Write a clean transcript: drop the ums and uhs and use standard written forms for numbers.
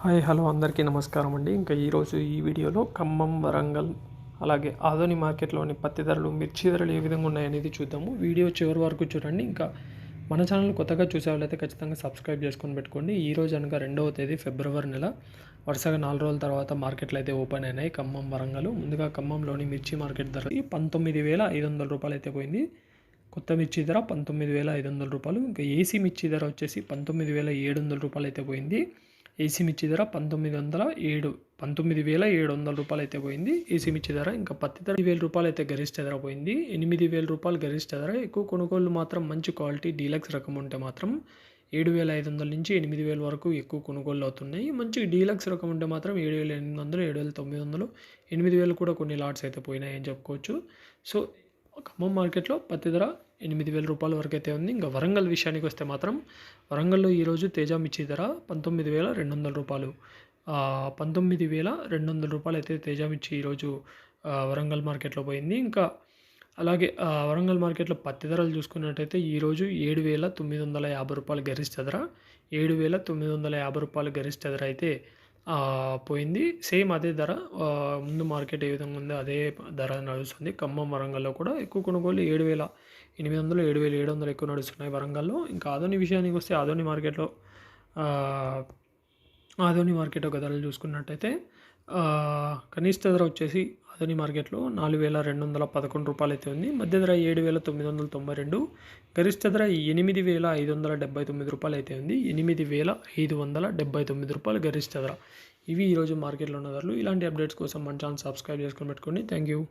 Hi hello అందరికీ నమస్కారం అండి. ఇంకా ఈరోజు ఈ వీడియోలో ఖమ్మం, వరంగల్ అలాగే ఆదోని మార్కెట్లోని పత్తి ధరలు, మిర్చి ధరలు ఏ విధంగా ఉన్నాయనేది చూద్దాము. వీడియో చివరి వరకు చూడండి. ఇంకా మన ఛానల్ కొత్తగా చూసే వాళ్ళైతే ఖచ్చితంగా సబ్స్క్రైబ్ చేసుకొని పెట్టుకోండి. ఈరోజు అనగా 2వ తేదీ ఫిబ్రవరి నెల వరుసగా 4 రోజుల తర్వాత మార్కెట్లు అయితే ఓపెన్ అయినాయి ఖమ్మం, వరంగల్. ముందుగా ఖమ్మంలోని మిర్చి మార్కెట్ ధర 19,500 రూపాయలు అయితే పోయింది. కొత్త మిర్చి ధర 19,500 రూపాయలు. ఇంకా ఏసీ మిర్చి ధర వచ్చేసి 19,700 రూపాయలు అయితే పోయింది. ఏసీ మిర్చి ధర 19,700 రూపాయలు అయితే పోయింది ఏసీ మిర్చి ధర. ఇంకా పత్తి ధర 10,000 రూపాయలు అయితే గరిష్ట ధర పోయింది. 8,000 రూపాయలు గరిష్ట ధర. ఎక్కువ కొనుగోలు మాత్రం మంచి క్వాలిటీ డీలక్స్ రకం ఉంటే మాత్రం 7,500 నుంచి 8,000 వరకు ఎక్కువ కొనుగోలు అవుతున్నాయి. మంచి డీలక్స్ రకం ఉంటే మాత్రం 7,800, 7,900, 8,000 కూడా కొన్ని లాట్స్ అయితే పోయినాయి అని చెప్పుకోవచ్చు. సో ఖమ్మం మార్కెట్లో పత్తి ధర 8,000 రూపాయల వరకు అయితే ఉంది. ఇంకా వరంగల్ విషయానికి వస్తే మాత్రం వరంగల్లో ఈరోజు తేజ మిర్చి ధర 19,200 రూపాయలు. 19,200 రూపాయలు అయితే తేజ మిర్చి ఈరోజు వరంగల్ మార్కెట్లో పోయింది. ఇంకా అలాగే వరంగల్ మార్కెట్లో పత్తి ధరలు చూసుకున్నట్టయితే ఈరోజు 7,950 రూపాయలు గరిష్ట ధర. 7,950 రూపాయలు గరిష్ట ధర అయితే పోయింది. సేమ్ అదే ధర ముందు మార్కెట్ ఏ విధంగా ఉందో అదే ధర నడుస్తుంది. ఖమ్మం, వరంగల్లో కూడా ఎక్కువ కొనుగోలు 7,800, 7,700 ఎక్కువ నడుస్తున్నాయి వరంగల్లో. ఇంకా ఆదోని విషయానికి వస్తే ఆదోని మార్కెట్ ఒక ధరలు చూసుకున్నట్టయితే కనిష్ట ధర వచ్చేసి ఆదోని మార్కెట్లో 4,211 రూపాయలు అయితే ఉంది. మధ్య ధర 7,992, గరిష్ట ధర 8,579 రూపాయలు అయితే ఉంది. 8,579 రూపాయలు గరిష్ట ధర. ఇవి ఈరోజు మార్కెట్లో ఉన్న ధరలు. ఇలాంటి అప్డేట్స్ కోసం మన ఛానల్ సబ్స్క్రైబ్ చేసుకొని పెట్టుకోండి. Thank you.